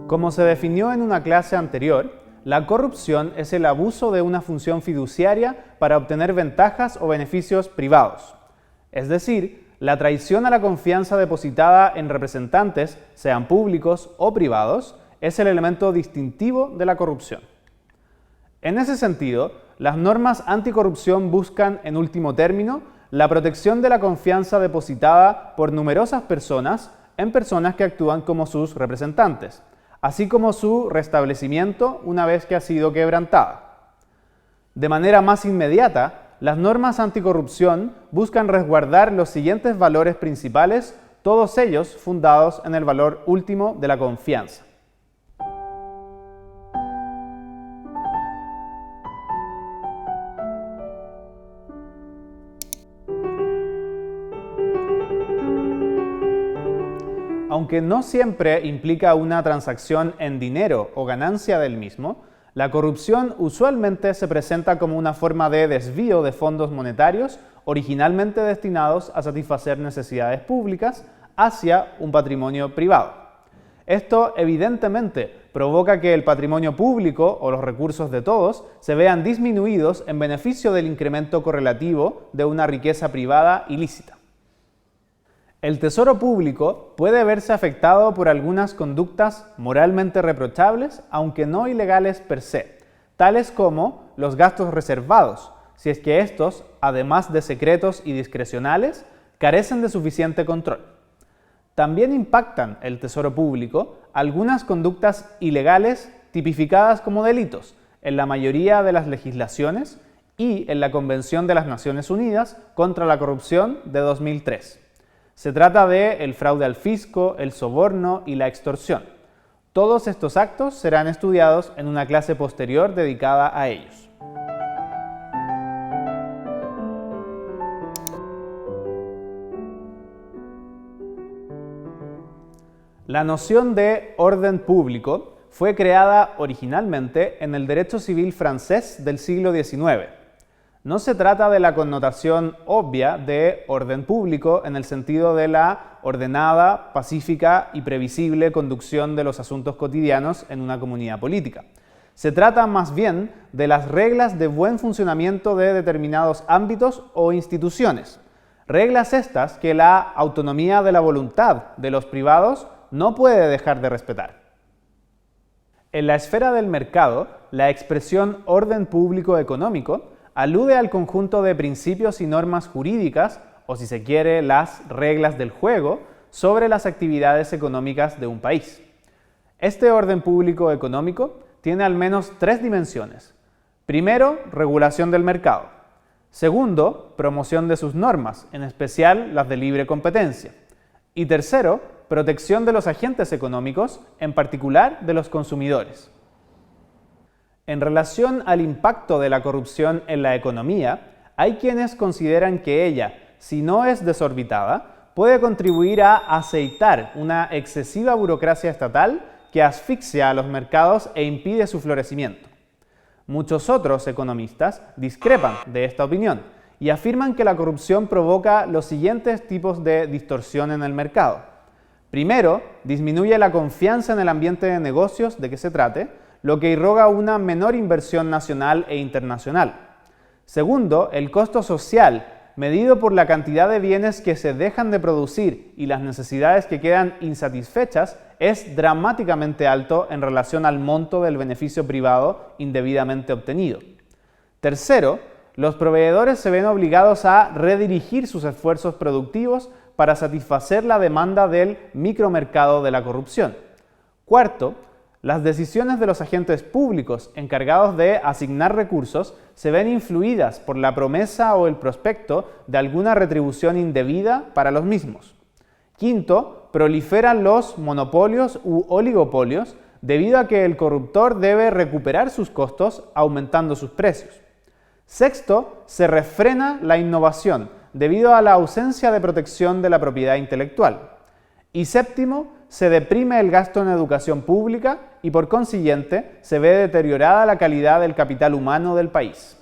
Como se definió en una clase anterior, la corrupción es el abuso de una función fiduciaria para obtener ventajas o beneficios privados. Es decir, la traición a la confianza depositada en representantes, sean públicos o privados, es el elemento distintivo de la corrupción. En ese sentido, las normas anticorrupción buscan, en último término, la protección de la confianza depositada por numerosas personas en personas que actúan como sus representantes, así como su restablecimiento una vez que ha sido quebrantada. De manera más inmediata, las normas anticorrupción buscan resguardar los siguientes valores principales, todos ellos fundados en el valor último de la confianza. Aunque no siempre implica una transacción en dinero o ganancia del mismo, la corrupción usualmente se presenta como una forma de desvío de fondos monetarios originalmente destinados a satisfacer necesidades públicas hacia un patrimonio privado. Esto evidentemente provoca que el patrimonio público o los recursos de todos se vean disminuidos en beneficio del incremento correlativo de una riqueza privada ilícita. El tesoro público puede verse afectado por algunas conductas moralmente reprochables, aunque no ilegales per se, tales como los gastos reservados, si es que estos, además de secretos y discrecionales, carecen de suficiente control. También impactan el tesoro público algunas conductas ilegales tipificadas como delitos en la mayoría de las legislaciones y en la Convención de las Naciones Unidas contra la Corrupción de 2003. Se trata de el fraude al fisco, el soborno y la extorsión. Todos estos actos serán estudiados en una clase posterior dedicada a ellos. La noción de orden público fue creada originalmente en el derecho civil francés del siglo XIX. No se trata de la connotación obvia de orden público en el sentido de la ordenada, pacífica y previsible conducción de los asuntos cotidianos en una comunidad política. Se trata más bien de las reglas de buen funcionamiento de determinados ámbitos o instituciones. Reglas estas que la autonomía de la voluntad de los privados no puede dejar de respetar. En la esfera del mercado, la expresión orden público económico alude al conjunto de principios y normas jurídicas, o si se quiere, las reglas del juego, sobre las actividades económicas de un país. Este orden público económico tiene al menos tres dimensiones. Primero, regulación del mercado. Segundo, promoción de sus normas, en especial las de libre competencia. Y tercero, protección de los agentes económicos, en particular de los consumidores. En relación al impacto de la corrupción en la economía, hay quienes consideran que ella, si no es desorbitada, puede contribuir a aceitar una excesiva burocracia estatal que asfixia a los mercados e impide su florecimiento. Muchos otros economistas discrepan de esta opinión y afirman que la corrupción provoca los siguientes tipos de distorsión en el mercado. Primero, disminuye la confianza en el ambiente de negocios de que se trate, lo que irroga una menor inversión nacional e internacional. Segundo, el costo social, medido por la cantidad de bienes que se dejan de producir y las necesidades que quedan insatisfechas, es dramáticamente alto en relación al monto del beneficio privado indebidamente obtenido. Tercero, los proveedores se ven obligados a redirigir sus esfuerzos productivos para satisfacer la demanda del micromercado de la corrupción. Cuarto, las decisiones de los agentes públicos encargados de asignar recursos se ven influidas por la promesa o el prospecto de alguna retribución indebida para los mismos. Quinto, proliferan los monopolios u oligopolios debido a que el corruptor debe recuperar sus costos aumentando sus precios. Sexto, se refrena la innovación debido a la ausencia de protección de la propiedad intelectual. Y séptimo, se deprime el gasto en educación pública y por consiguiente se ve deteriorada la calidad del capital humano del país.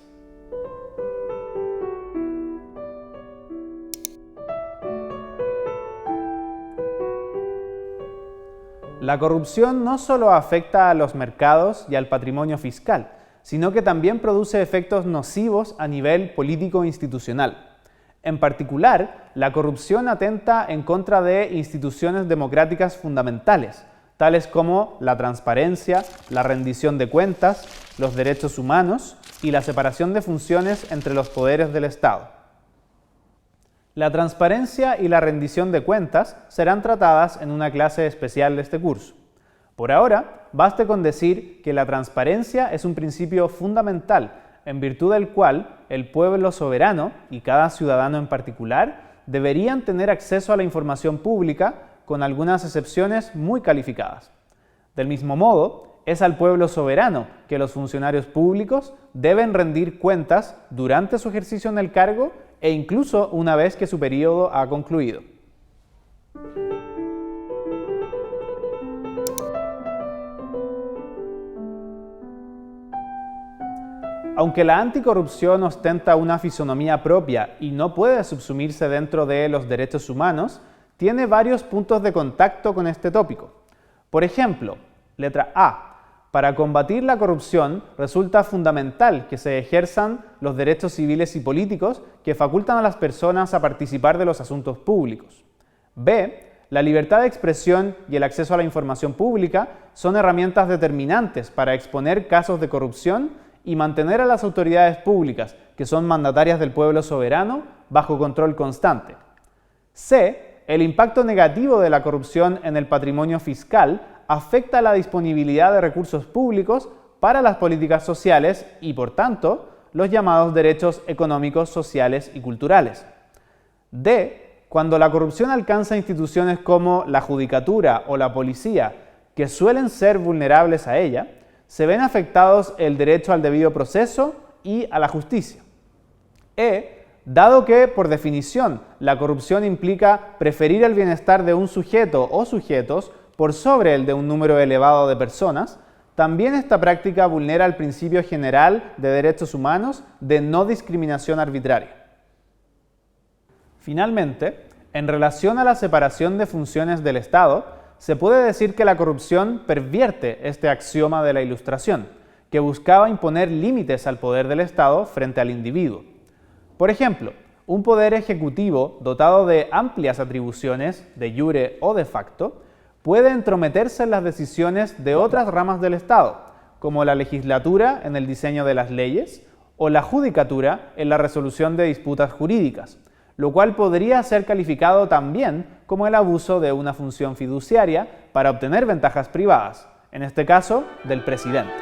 La corrupción no solo afecta a los mercados y al patrimonio fiscal, sino que también produce efectos nocivos a nivel político-institucional. En particular, la corrupción atenta en contra de instituciones democráticas fundamentales, tales como la transparencia, la rendición de cuentas, los derechos humanos y la separación de funciones entre los poderes del Estado. La transparencia y la rendición de cuentas serán tratadas en una clase especial de este curso. Por ahora, baste con decir que la transparencia es un principio fundamental en virtud del cual el pueblo soberano y cada ciudadano en particular deberían tener acceso a la información pública con algunas excepciones muy calificadas. Del mismo modo, es al pueblo soberano que los funcionarios públicos deben rendir cuentas durante su ejercicio en el cargo e incluso una vez que su periodo ha concluido. Aunque la anticorrupción ostenta una fisonomía propia y no puede subsumirse dentro de los derechos humanos, tiene varios puntos de contacto con este tópico. Por ejemplo, letra A. Para combatir la corrupción resulta fundamental que se ejerzan los derechos civiles y políticos que facultan a las personas a participar de los asuntos públicos. B. La libertad de expresión y el acceso a la información pública son herramientas determinantes para exponer casos de corrupción y mantener a las autoridades públicas, que son mandatarias del pueblo soberano, bajo control constante. C. El impacto negativo de la corrupción en el patrimonio fiscal afecta la disponibilidad de recursos públicos para las políticas sociales y, por tanto, los llamados derechos económicos, sociales y culturales. D. Cuando la corrupción alcanza instituciones como la judicatura o la policía, que suelen ser vulnerables a ella, se ven afectados el derecho al debido proceso y a la justicia. E. Dado que, por definición, la corrupción implica preferir el bienestar de un sujeto o sujetos por sobre el de un número elevado de personas, también esta práctica vulnera el principio general de derechos humanos de no discriminación arbitraria. Finalmente, en relación a la separación de funciones del Estado, se puede decir que la corrupción pervierte este axioma de la Ilustración, que buscaba imponer límites al poder del Estado frente al individuo. Por ejemplo, un poder ejecutivo dotado de amplias atribuciones, de jure o de facto, puede entrometerse en las decisiones de otras ramas del Estado, como la legislatura en el diseño de las leyes o la judicatura en la resolución de disputas jurídicas, lo cual podría ser calificado también como el abuso de una función fiduciaria para obtener ventajas privadas, en este caso del presidente.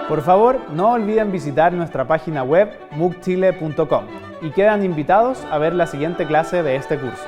Por favor, no olviden visitar nuestra página web mucchile.com y quedan invitados a ver la siguiente clase de este curso.